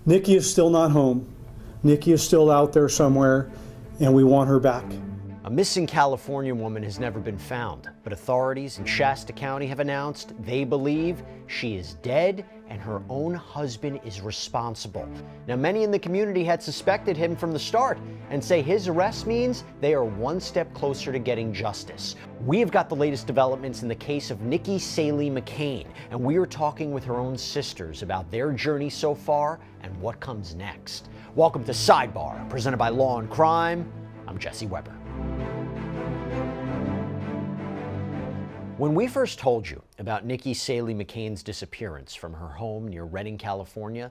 Nikki is still not home. Nikki is still out there somewhere, and we want her back. A missing California woman has never been found, but authorities in Shasta County have announced they believe she is dead and her own husband is responsible. Now, many in the community had suspected him from the start and say his arrest means they are one step closer to getting justice. We have got the latest developments in the case of Nikki Saelee-McCain, and we are talking with her own sisters about their journey so far and what comes next. Welcome to Sidebar, presented by Law&Crime. I'm Jesse Weber. When we first told you about Nikki Saelee-McCain's disappearance from her home near Redding, California,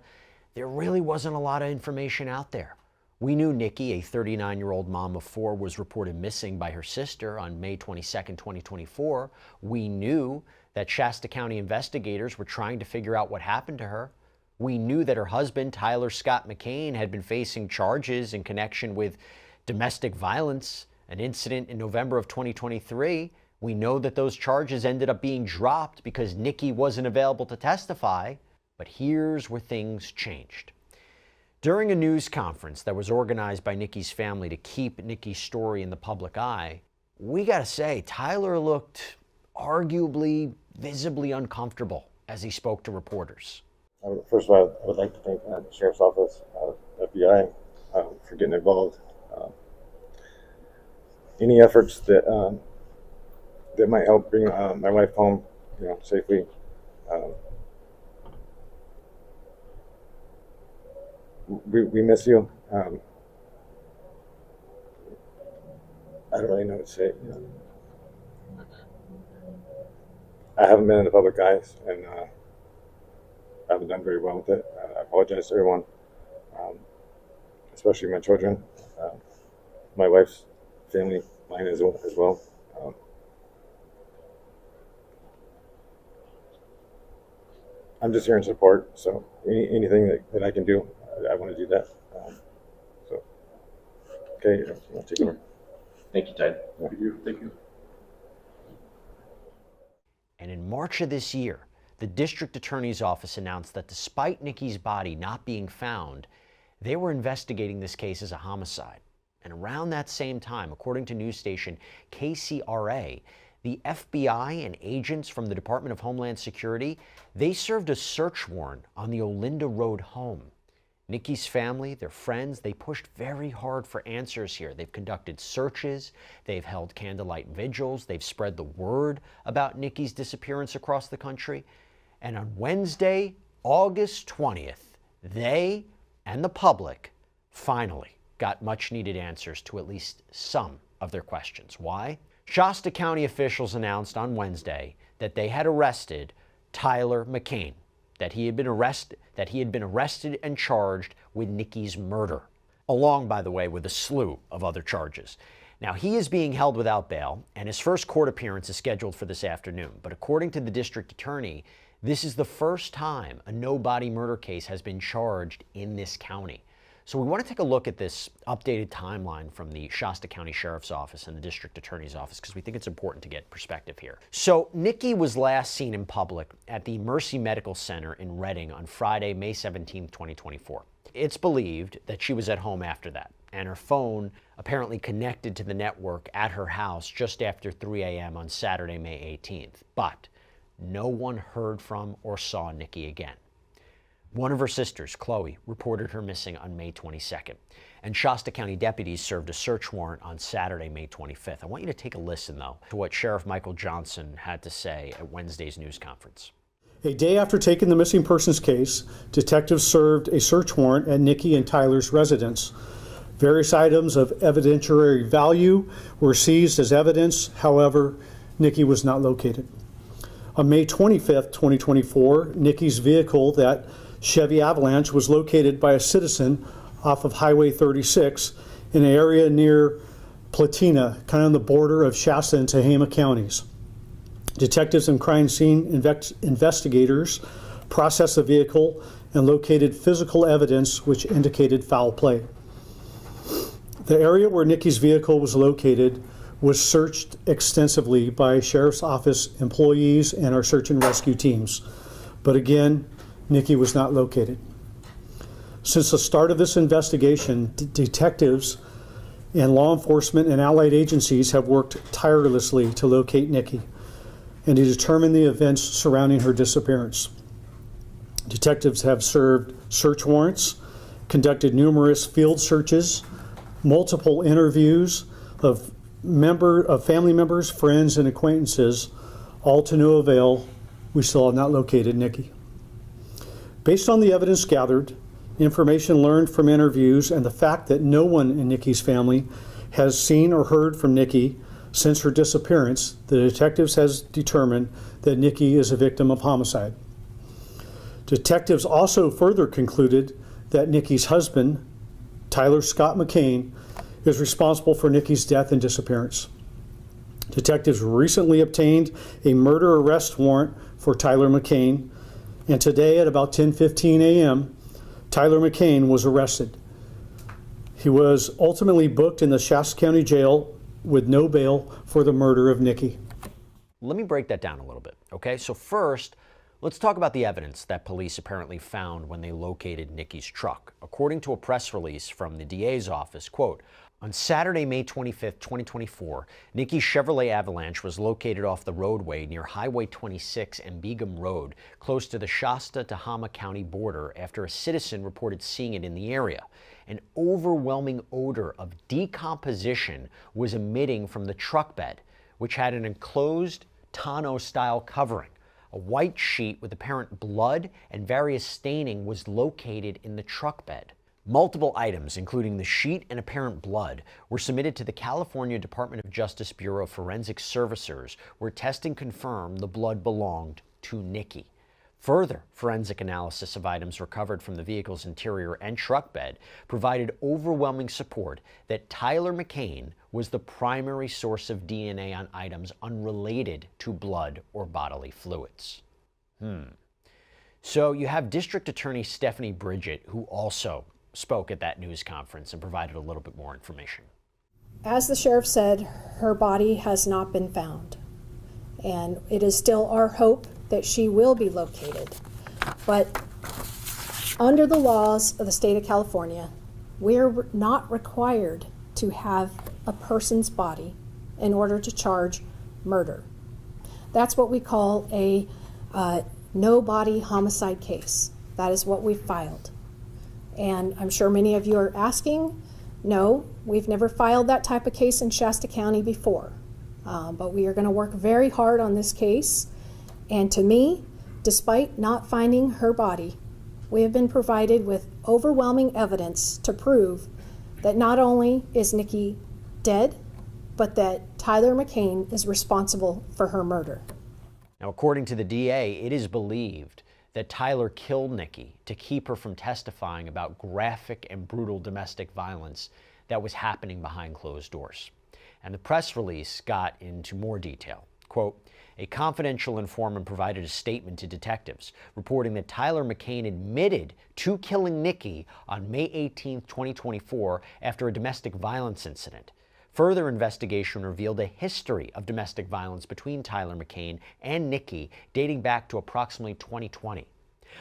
there really wasn't a lot of information out there. We knew Nikki, a 39-year-old mom of four, was reported missing by her sister on May 22, 2024. We knew that Shasta County investigators were trying to figure out what happened to her. We knew that her husband, Tyler Scott McCain, had been facing charges in connection with domestic violence, an incident in November of 2023. We know that those charges ended up being dropped because Nikki wasn't available to testify, but here's where things changed. During a news conference that was organized by Nikki's family to keep Nikki's story in the public eye, we gotta say, Tyler looked arguably, visibly uncomfortable as he spoke to reporters. First of all, I would like to thank the Sheriff's Office, FBI, for getting involved. Any efforts that that might help bring my wife home, safely. We miss you. I don't really know what to say. I haven't been in the public eyes, and I haven't done very well with it. I apologize to everyone, especially my children, my wife's family, mine as well. I'm just here in support, so anything that I can do, I want to do that. Okay, I'll take over. Thank you, Ted. Yeah. Thank you. And in March of this year, the district attorney's office announced that despite Nikki's body not being found, they were investigating this case as a homicide. And around that same time, according to news station KCRA, the FBI and agents from the Department of Homeland Security, they served a search warrant on the Olinda Road home. Nikki's family, their friends, they pushed very hard for answers here. They've conducted searches, they've held candlelight vigils, they've spread the word about Nikki's disappearance across the country. And on Wednesday, August 20th, they and the public finally got much-needed answers to at least some of their questions. Why? Shasta County officials announced on Wednesday that they had arrested Tyler McCain, that he had been arrested and charged with Nikki's murder, along, by the way, with a slew of other charges. Now, he is being held without bail, and his first court appearance is scheduled for this afternoon. But according to the district attorney, this is the first time a no-body murder case has been charged in this county. So we want to take a look at this updated timeline from the Shasta County Sheriff's Office and the District Attorney's Office because we think it's important to get perspective here. So Nikki was last seen in public at the Mercy Medical Center in Redding on Friday, May 17, 2024. It's believed that she was at home after that, and her phone apparently connected to the network at her house just after 3 a.m. on Saturday, May 18th. But no one heard from or saw Nikki again. One of her sisters, Chloe, reported her missing on May 22nd, and Shasta County deputies served a search warrant on Saturday, May 25th. I want you to take a listen, though, to what Sheriff Michael Johnson had to say at Wednesday's news conference. A day after taking the missing persons case, detectives served a search warrant at Nikki and Tyler's residence. Various items of evidentiary value were seized as evidence. However, Nikki was not located. On May 25th, 2024, Nikki's vehicle, that Chevy Avalanche, was located by a citizen off of Highway 36 in an area near Platina, kind of on the border of Shasta and Tehama counties. Detectives and crime scene investigators processed the vehicle and located physical evidence which indicated foul play. The area where Nikki's vehicle was located was searched extensively by Sheriff's Office employees and our search and rescue teams. But again, Nikki was not located. Since the start of this investigation, detectives and law enforcement and allied agencies have worked tirelessly to locate Nikki and to determine the events surrounding her disappearance. Detectives have served search warrants, conducted numerous field searches, multiple interviews of family members, friends, and acquaintances, all to no avail. We still have not located Nikki. Based on the evidence gathered, information learned from interviews, and the fact that no one in Nikki's family has seen or heard from Nikki since her disappearance, the detectives has determined that Nikki is a victim of homicide. Detectives also further concluded that Nikki's husband, Tyler Scott McCain, is responsible for Nikki's death and disappearance. Detectives recently obtained a murder arrest warrant for Tyler McCain, and today at about 10:15 a.m., Tyler McCain was arrested. He was ultimately booked in the Shasta County Jail with no bail for the murder of Nikki. Let me break that down a little bit, okay? So first, let's talk about the evidence that police apparently found when they located Nikki's truck. According to a press release from the DA's office, quote, on Saturday, May 25th, 2024, Nikki's Chevrolet Avalanche was located off the roadway near Highway 26 and Begum Road, close to the Shasta-Tehama County border, after a citizen reported seeing it in the area. An overwhelming odor of decomposition was emitting from the truck bed, which had an enclosed tonneau-style covering. A white sheet with apparent blood and various staining was located in the truck bed. Multiple items, including the sheet and apparent blood, were submitted to the California Department of Justice Bureau of Forensic Services, where testing confirmed the blood belonged to Nikki. Further forensic analysis of items recovered from the vehicle's interior and truck bed provided overwhelming support that Tyler McCain was the primary source of DNA on items unrelated to blood or bodily fluids. So you have District Attorney Stephanie Bridget, who also spoke at that news conference and provided a little bit more information. As the sheriff said, her body has not been found, and it is still our hope that she will be located. But under the laws of the state of California, we're not required to have a person's body in order to charge murder. That's what we call a no-body homicide case. That is what we filed. And I'm sure many of you are asking, no, we've never filed that type of case in Shasta County before. But we are going to work very hard on this case. And to me, despite not finding her body, we have been provided with overwhelming evidence to prove that not only is Nikki dead, but that Tyler McCain is responsible for her murder. Now, according to the DA, it is believed that Tyler killed Nikki to keep her from testifying about graphic and brutal domestic violence that was happening behind closed doors. And the press release got into more detail. Quote, a confidential informant provided a statement to detectives reporting that Tyler McCain admitted to killing Nikki on May 18, 2024, after a domestic violence incident. Further investigation revealed a history of domestic violence between Tyler McCain and Nikki dating back to approximately 2020.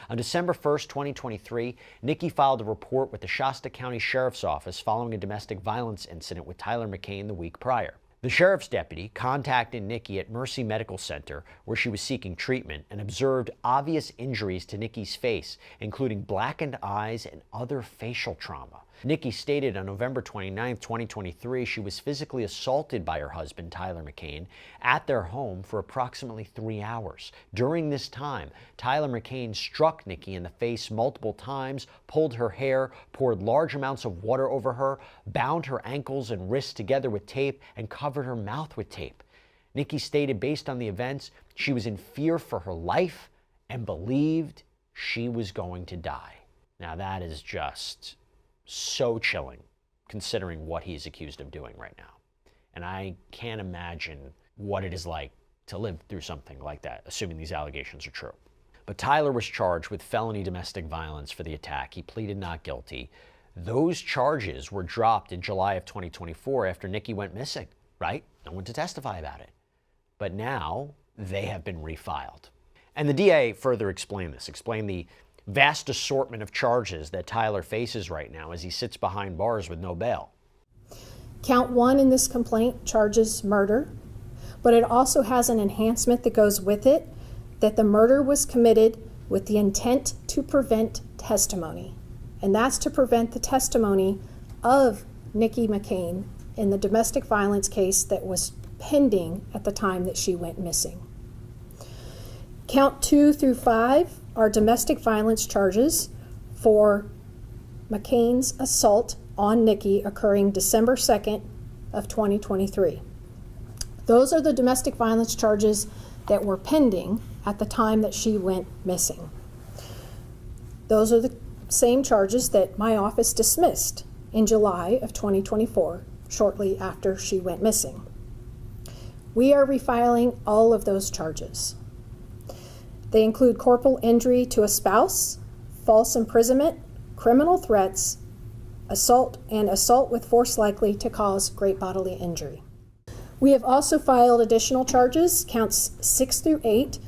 On December 1st, 2023, Nikki filed a report with the Shasta County Sheriff's Office following a domestic violence incident with Tyler McCain the week prior. The sheriff's deputy contacted Nikki at Mercy Medical Center, where she was seeking treatment, and observed obvious injuries to Nikki's face, including blackened eyes and other facial trauma. Nikki stated on November 29, 2023, she was physically assaulted by her husband, Tyler McCain, at their home for approximately 3 hours. During this time, Tyler McCain struck Nikki in the face multiple times, pulled her hair, poured large amounts of water over her, bound her ankles and wrists together with tape, and covered her mouth with tape. Nikki stated based on the events, she was in fear for her life and believed she was going to die. Now that is just so chilling, considering what he's accused of doing right now. And I can't imagine what it is like to live through something like that, assuming these allegations are true. But Tyler was charged with felony domestic violence for the attack. He pleaded not guilty. Those charges were dropped in July of 2024 after Nikki went missing, right? No one to testify about it. But now they have been refiled. And the DA further explained this, explained the vast assortment of charges that Tyler faces right now as he sits behind bars with no bail. Count 1 in this complaint charges murder, but it also has an enhancement that goes with it, that the murder was committed with the intent to prevent testimony. And that's to prevent the testimony of Nikki McCain in the domestic violence case that was pending at the time that she went missing. Count 2 through 5 are domestic violence charges for McCain's assault on Nikki occurring December 2nd of 2023. Those are the domestic violence charges that were pending at the time that she went missing. Those are the same charges that my office dismissed in July of 2024, shortly after she went missing. We are refiling all of those charges. They include corporal injury to a spouse, false imprisonment, criminal threats, assault, and assault with force likely to cause great bodily injury. We have also filed additional charges. Counts 6 through 8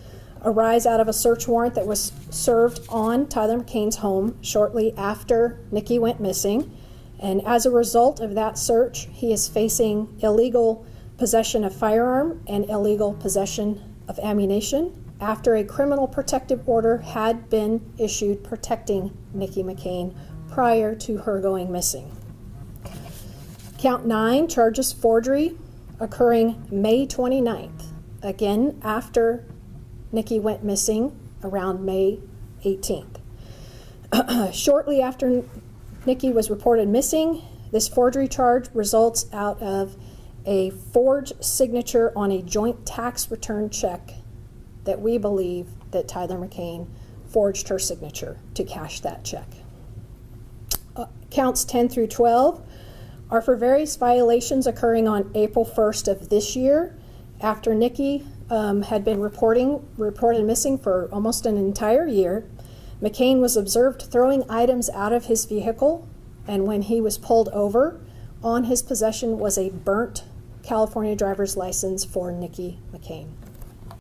arise out of a search warrant that was served on Tyler McCain's home shortly after Nikki went missing. And as a result of that search, he is facing illegal possession of firearm and illegal possession of ammunition after a criminal protective order had been issued protecting Nikki McCain prior to her going missing. Count 9 charges forgery occurring May 29th, again after Nikki went missing around May 18th. Shortly after Nikki was reported missing, this forgery charge results out of a forged signature on a joint tax return check that we believe that Tyler McCain forged her signature to cash that check. Counts 10 through 12 are for various violations occurring on April 1st of this year, after Nikki had been reported missing for almost an entire year. McCain was observed throwing items out of his vehicle, and when he was pulled over, on his possession was a burnt California driver's license for Nikki McCain.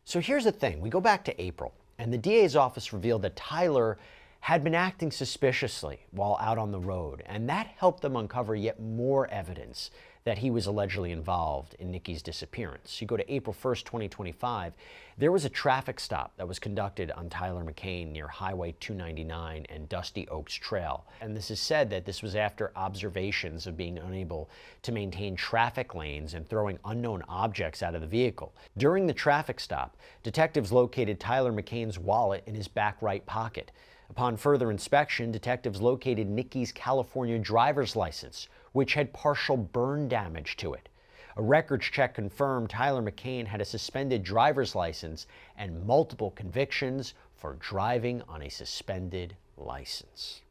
So here's the thing. We go back to April, and the DA's office revealed that Tyler had been acting suspiciously while out on the road, and that helped them uncover yet more evidence that he was allegedly involved in Nikki's disappearance. You go to April 1st, 2025, there was a traffic stop that was conducted on Tyler McCain near Highway 299 and Dusty Oaks Trail. And this is said that this was after observations of being unable to maintain traffic lanes and throwing unknown objects out of the vehicle. During the traffic stop, detectives located Tyler McCain's wallet in his back right pocket. Upon further inspection, detectives located Nikki's California driver's license, which had partial burn damage to it. A records check confirmed Tyler McCain had a suspended driver's license and multiple convictions for driving on a suspended license.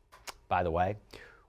By the way,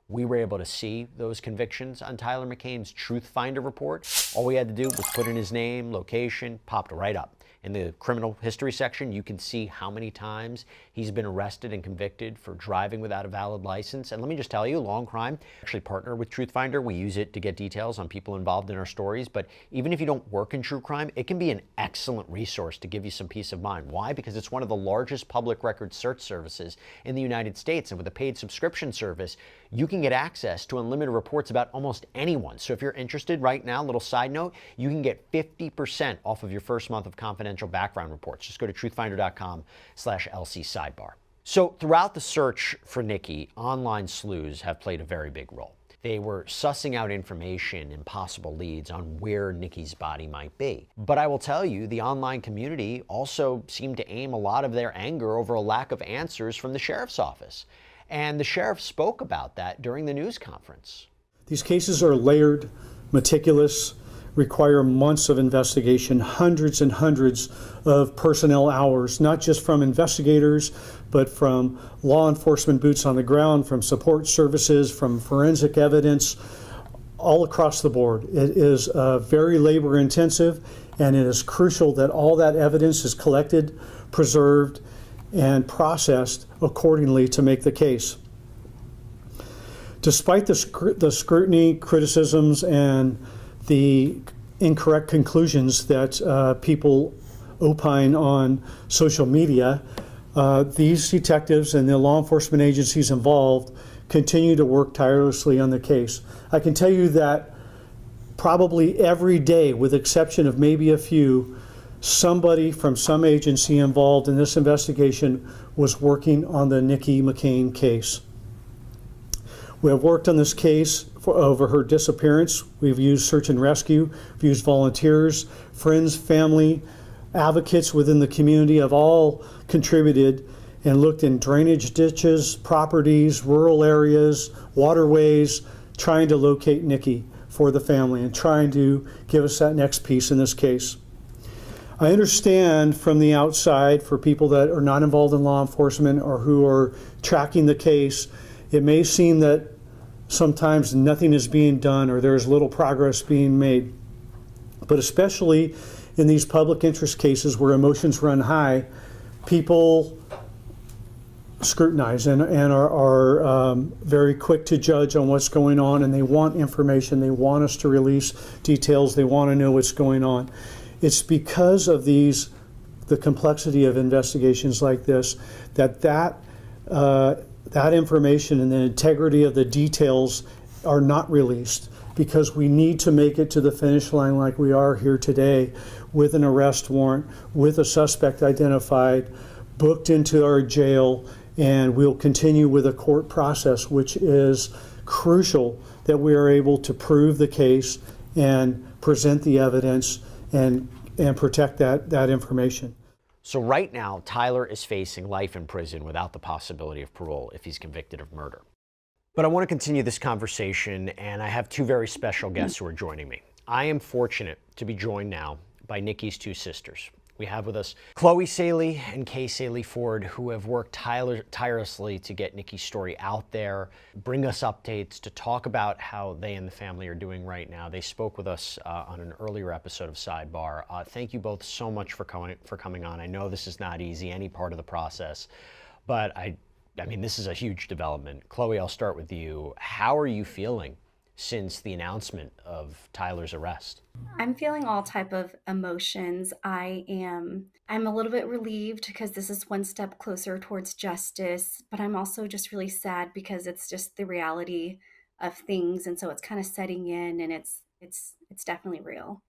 we were able to see those convictions on Tyler McCain's Truth Finder report. All we had to do was put in his name, location, popped right up. In the criminal history section, you can see how many times he's been arrested and convicted for driving without a valid license. And let me just tell you, Law&Crime actually partner with Truth Finder. We use it to get details on people involved in our stories. But even if you don't work in true crime, it can be an excellent resource to give you some peace of mind. Why? Because it's one of the largest public record search services in the United States. And with a paid subscription service, you can get access to unlimited reports about almost anyone. So if you're interested right now, little side note, you can get 50% off of your first month of confidential background reports. Just go to truthfinder.com/LC-sidebar. So throughout the search for Nikki, online sleuths have played a very big role. They were sussing out information and possible leads on where Nikki's body might be. But I will tell you, the online community also seemed to aim a lot of their anger over a lack of answers from the sheriff's office. And the sheriff spoke about that during the news conference. These cases are layered, meticulous, require months of investigation, hundreds and hundreds of personnel hours, not just from investigators, but from law enforcement boots on the ground, from support services, from forensic evidence, all across the board. It is very labor intensive, and it is crucial that all that evidence is collected, preserved, and processed accordingly to make the case. Despite the scrutiny, criticisms, and the incorrect conclusions that people opine on social media, These detectives and the law enforcement agencies involved continue to work tirelessly on the case. I can tell you that probably every day, with exception of maybe a few, somebody from some agency involved in this investigation was working on the Nikki McCain case. We have worked on this case over her disappearance. We've used search and rescue, we've used volunteers, friends, family, advocates within the community have all contributed and looked in drainage ditches, properties, rural areas, waterways, trying to locate Nikki for the family and trying to give us that next piece in this case. I understand from the outside, for people that are not involved in law enforcement or who are tracking the case, it may seem that sometimes nothing is being done or there's little progress being made. But especially in these public interest cases where emotions run high, people scrutinize and are very quick to judge on what's going on, and they want information, they want us to release details, they want to know what's going on. It's because of the complexity of investigations like this that information and the integrity of the details are not released, because we need to make it to the finish line like we are here today, with an arrest warrant, with a suspect identified, booked into our jail, and we'll continue with a court process, which is crucial that we are able to prove the case and present the evidence and protect that information. So right now, Tyler is facing life in prison without the possibility of parole if he's convicted of murder. But I want to continue this conversation, and I have two very special guests who are joining me. I am fortunate to be joined now by Nikki's two sisters. We have with us Saelee and Kaye Saelee-Ford, who have worked tirelessly to get Nikki's story out there, bring us updates, to talk about how they and the family are doing right now. They spoke with us on an earlier episode of Sidebar. Thank you both so much for coming on. I know this is not easy, any part of the process, but I mean, this is a huge development. Chloe, I'll start with you. How are you feeling since the announcement of Tyler's arrest? I'm feeling all type of emotions. I'm a little bit relieved because this is one step closer towards justice, but I'm also just really sad because it's just the reality of things, and so it's kind of setting in, and it's definitely real.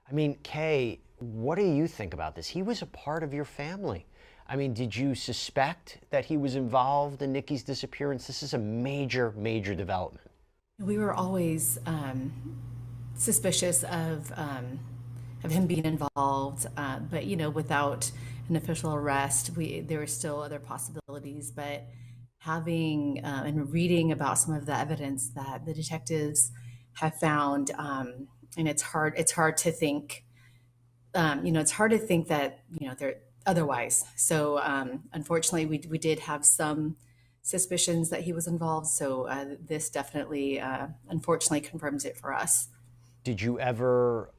I mean, Kaye, what do you think about this? He was a part of your family. I mean, did you suspect that he was involved in Nikki's disappearance? This is a major, major development. We were always suspicious of him being involved, but without an official arrest, there were still other possibilities. But having and reading about some of the evidence that the detectives have found, and it's hard to think, it's hard to think that they're otherwise. So unfortunately, we did have some suspicions that he was involved. So this definitely, unfortunately, confirms it for us. Did you ever,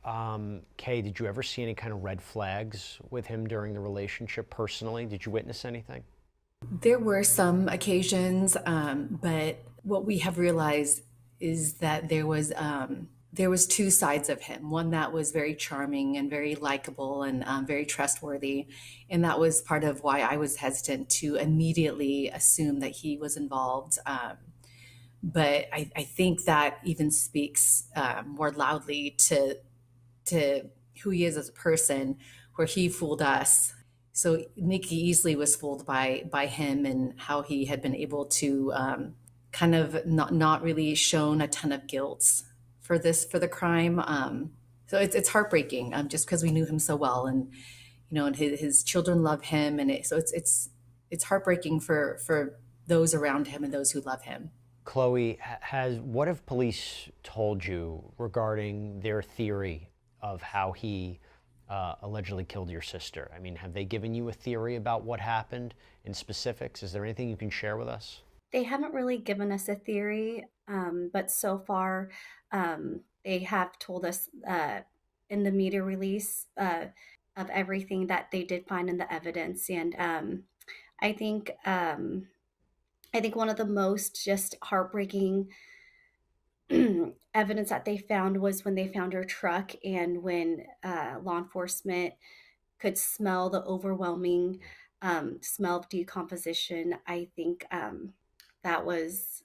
Kaye, did you ever see any kind of red flags with him during the relationship personally? Did you witness anything? There were some occasions, but what we have realized is that there was two sides of him. One that was very charming and very likable and very trustworthy. And that was part of why I was hesitant to immediately assume that he was involved. But I think that even speaks more loudly to who he is as a person, where he fooled us. So Nikki easily was fooled by him and how he had been able to kind of not really shown a ton of guilt for the crime. So it's heartbreaking, just because we knew him so well, and and his children love him, and so it's heartbreaking for those around him and those who love him. Chloe, what have police told you regarding their theory of how he allegedly killed your sister? I mean, have they given you a theory about what happened in specifics? Is there anything you can share with us? They haven't really given us a theory, but so far they have told us in the media release of everything that they did find in the evidence. And I think one of the most just heartbreaking evidence that they found was when they found her truck, and when law enforcement could smell the overwhelming smell of decomposition. I think that was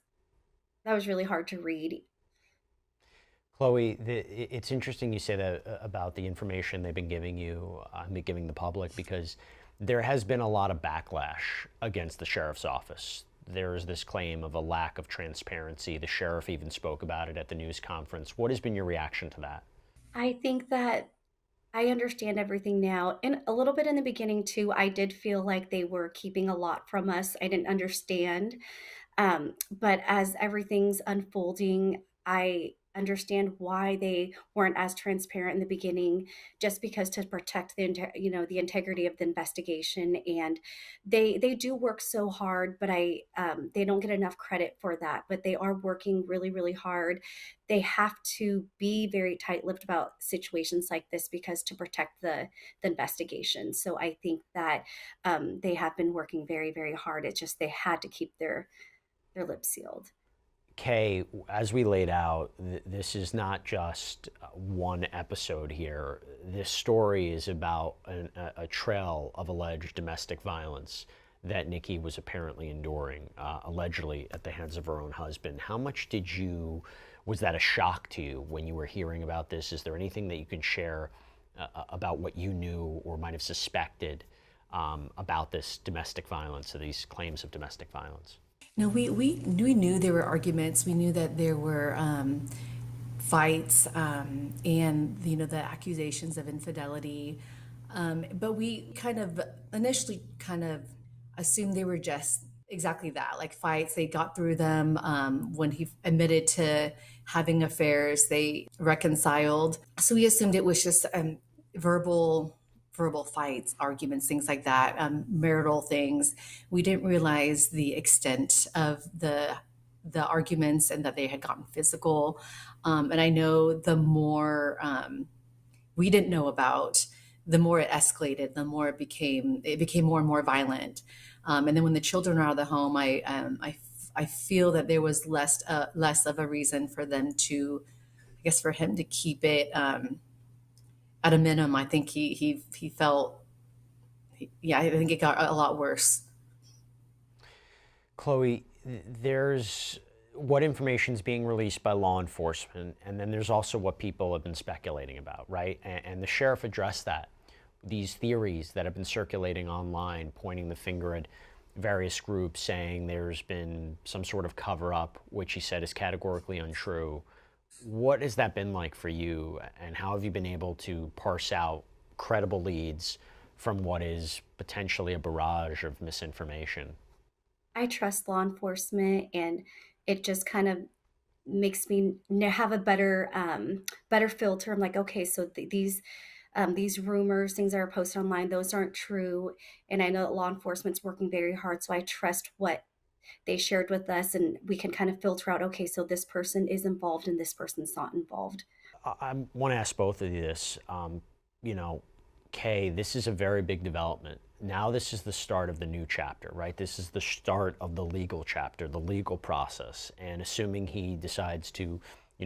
really hard to read. Chloe, it's interesting you say that about the information they've been giving you, giving the public, because there has been a lot of backlash against the sheriff's office. There is this claim of a lack of transparency. The sheriff even spoke about it at the news conference. What has been your reaction to that? I think that I understand everything now. And a little bit in the beginning, too, I did feel like they were keeping a lot from us. I didn't understand. But as everything's unfolding, I understand why they weren't as transparent in the beginning, just because to protect the integrity of the investigation. And they do work so hard, but they don't get enough credit for that. But they are working really, really hard. They have to be very tight-lipped about situations like this because to protect the investigation. So I think that they have been working very, very hard. It's just they had to keep their lips sealed. Kaye, as we laid out, this is not just one episode here. This story is about a trail of alleged domestic violence that Nikki was apparently enduring, allegedly at the hands of her own husband. How much was that a shock to you when you were hearing about this? Is there anything that you can share about what you knew or might have suspected about this domestic violence, or these claims of domestic violence? No, we knew there were arguments. We knew that there were fights and the accusations of infidelity. But we initially assumed they were just exactly that, like fights. They got through them. When he admitted to having affairs, they reconciled. So we assumed it was just verbal fights, arguments, things like that, marital things. We didn't realize the extent of the arguments and that they had gotten physical. And I know the more we didn't know about, the more it escalated, the more it became more and more violent. And then when the children are out of the home, I feel that there was less of a reason for them to, I guess, for him to keep it at a minimum. I think he felt, I think it got a lot worse. Chloe, there's what information is being released by law enforcement, and then there's also what people have been speculating about, right? And the sheriff addressed that. These theories that have been circulating online, pointing the finger at various groups, saying there's been some sort of cover-up, which he said is categorically untrue. What has that been like for you, and how have you been able to parse out credible leads from what is potentially a barrage of misinformation? I trust law enforcement, and it just kind of makes me have a better filter. I'm like, okay, so these rumors, things that are posted online, those aren't true. And I know that law enforcement's working very hard, so I trust what they shared with us, and we can kind of filter out, okay, so this person is involved and this person's not involved. I want to ask both of you this. Kaye, this is a very big development. Now this is the start of the new chapter, right? This is the start of the legal chapter, the legal process. And assuming he decides to,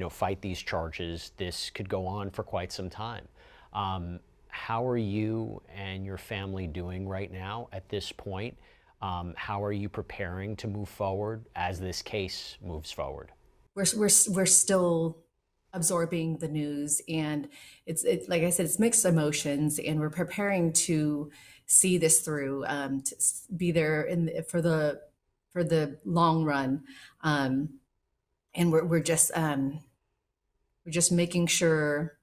fight these charges, this could go on for quite some time. How are you and your family doing right now at this point? How are you preparing to move forward as this case moves forward? We're still absorbing the news, and it's like I said, it's mixed emotions, and we're preparing to see this through, to be there for the long run, and we're just making sure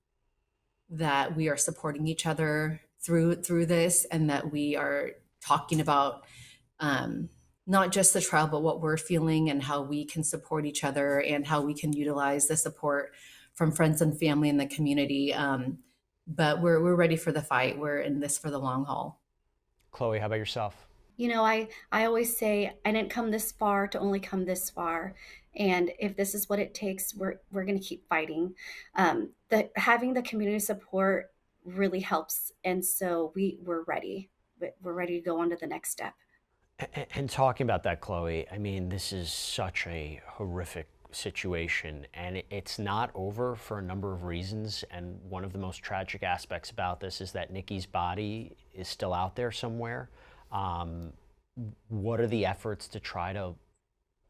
that we are supporting each other through this, and that we are talking about not just the trial, but what we're feeling and how we can support each other and how we can utilize the support from friends and family in the community. But we're ready for the fight. We're in this for the long haul. Chloe, how about yourself? I always say I didn't come this far to only come this far. And if this is what it takes, we're going to keep fighting. Having the community support really helps. And so we're ready. We're ready to go on to the next step. And talking about that, Chloe, I mean, this is such a horrific situation, and it's not over for a number of reasons. And one of the most tragic aspects about this is that Nikki's body is still out there somewhere. What are the efforts to try to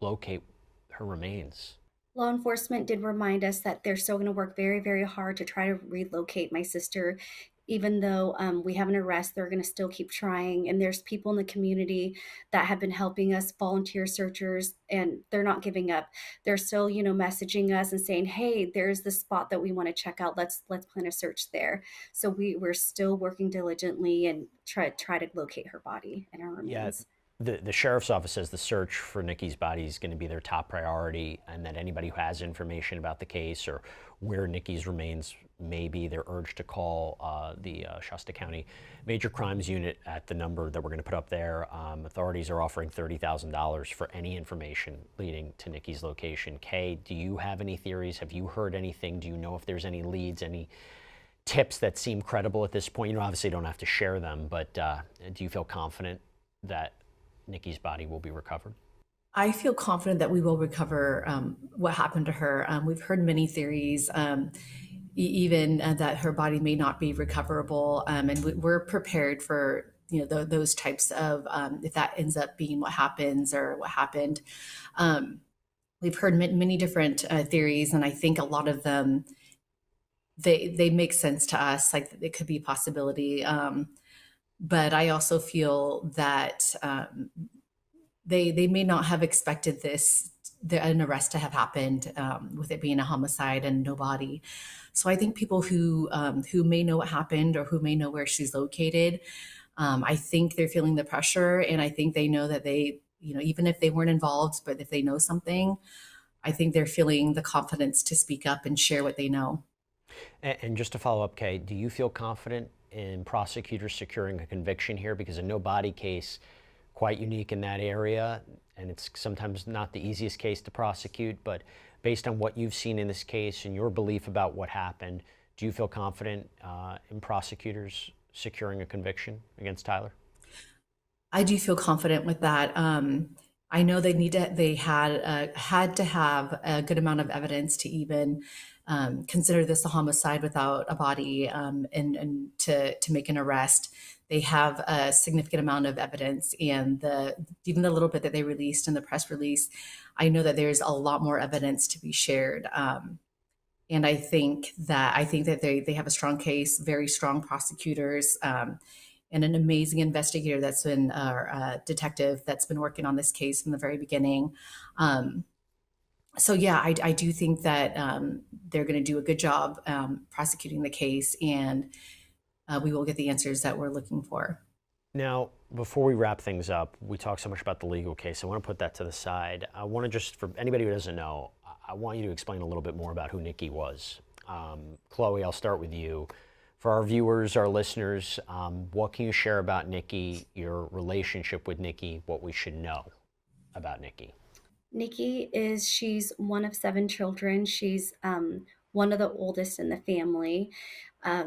locate her remains? Law enforcement did remind us that they're still going to work very, very hard to try to relocate my sister. Even though we have an arrest, they're going to still keep trying. And there's people in the community that have been helping us, volunteer searchers, and they're not giving up. They're still, messaging us and saying, "Hey, there's the spot that we want to check out. Let's plan a search there." So we're still working diligently and try to locate her body and her remains. The sheriff's office says the search for Nikki's body is going to be their top priority, and that anybody who has information about the case or where Nikki's remains may be, they're urged to call the Shasta County Major Crimes Unit at the number that we're going to put up there. Authorities are offering $30,000 for any information leading to Nikki's location. Kay, do you have any theories? Have you heard anything? Do you know if there's any leads, any tips that seem credible at this point? You obviously don't have to share them, but do you feel confident that Nikki's body will be recovered? I feel confident that we will recover what happened to her. We've heard many theories, even that her body may not be recoverable, and we're prepared for those types of if that ends up being what happens or what happened. We've heard many different theories, and I think a lot of them they make sense to us. Like it could be a possibility. But I also feel that they may not have expected an arrest to have happened with it being a homicide and no body. So I think people who may know what happened or who may know where she's located, I think they're feeling the pressure, and I think they know that they, even if they weren't involved, but if they know something, I think they're feeling the confidence to speak up and share what they know. And just to follow up, Kay, do you feel confident in prosecutors securing a conviction here? Because a no body case, quite unique in that area, and it's sometimes not the easiest case to prosecute, but based on what you've seen in this case and your belief about what happened, do you feel confident in prosecutors securing a conviction against Tyler? I do feel confident with that. I know they had to have a good amount of evidence to even consider this a homicide without a body, and to make an arrest. They have a significant amount of evidence, and even the little bit that they released in the press release, I know that there's a lot more evidence to be shared. And I think that they have a strong case, very strong prosecutors, and an amazing investigator that's been a detective that's been working on this case from the very beginning. So yeah, I do think that they're going to do a good job prosecuting the case, and we will get the answers that we're looking for. Now, before we wrap things up, we talked so much about the legal case. I want to put that to the side. I want to just, for anybody who doesn't know, I want you to explain a little bit more about who Nikki was. Chloe, I'll start with you. For our viewers, our listeners, what can you share about Nikki, your relationship with Nikki, what we should know about Nikki? Nikki she's one of 7 children. She's one of the oldest in the family.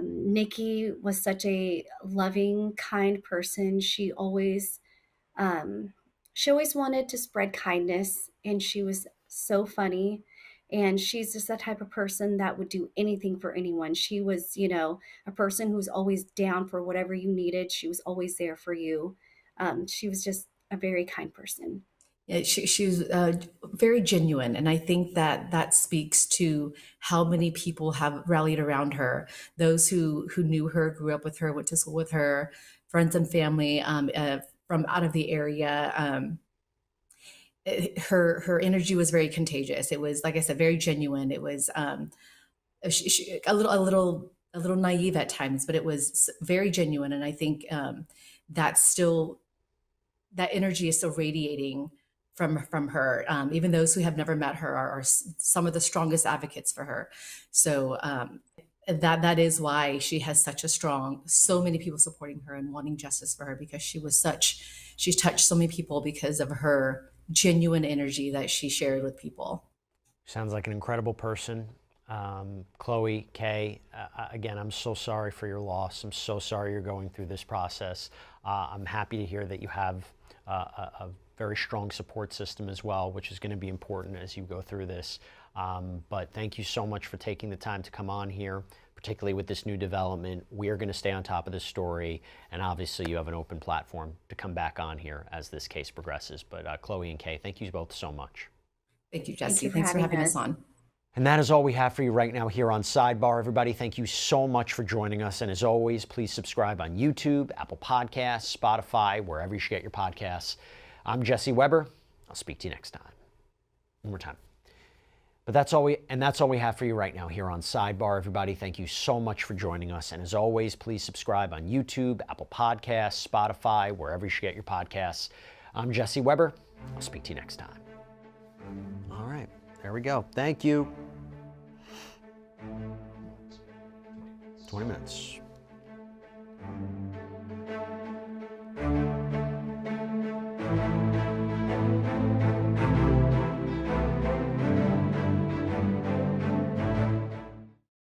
Nikki was such a loving, kind person. She always wanted to spread kindness, and she was so funny. And she's just that type of person that would do anything for anyone. She was, a person who's always down for whatever you needed. She was always there for you. She was just a very kind person. Yeah, she was very genuine, and I think that speaks to how many people have rallied around her. Those who knew her, grew up with her, went to school with her, friends and family from out of the area. Her energy was very contagious. It was, like I said, very genuine. It was a little naive at times, but it was very genuine, and I think that energy is still radiating from her. Even those who have never met her are some of the strongest advocates for her. So that is why she has so many people supporting her and wanting justice for her, because she's touched so many people because of her genuine energy that she shared with people. Sounds like an incredible person. Chloe, Kay, again, I'm so sorry for your loss. I'm so sorry you're going through this process. I'm happy to hear that you have a very strong support system as well, which is going to be important as you go through this. But thank you so much for taking the time to come on here. particularly with this new development. We are going to stay on top of this story, and obviously you have an open platform to come back on here as this case progresses. But Chloe and Kaye, thank you both so much. Thank you, Jesse. Thanks for having us on. And that is all we have for you right now here on Sidebar. Everybody, thank you so much for joining us. And as always, please subscribe on YouTube, Apple Podcasts, Spotify, wherever you should get your podcasts. I'm Jesse Weber. I'll speak to you next time. One more time. But that's all we have for you right now here on Sidebar. Everybody, thank you so much for joining us. And as always, please subscribe on YouTube, Apple Podcasts, Spotify, wherever you should get your podcasts. I'm Jesse Weber. I'll speak to you next time. All right, there we go. Thank you. 20 minutes.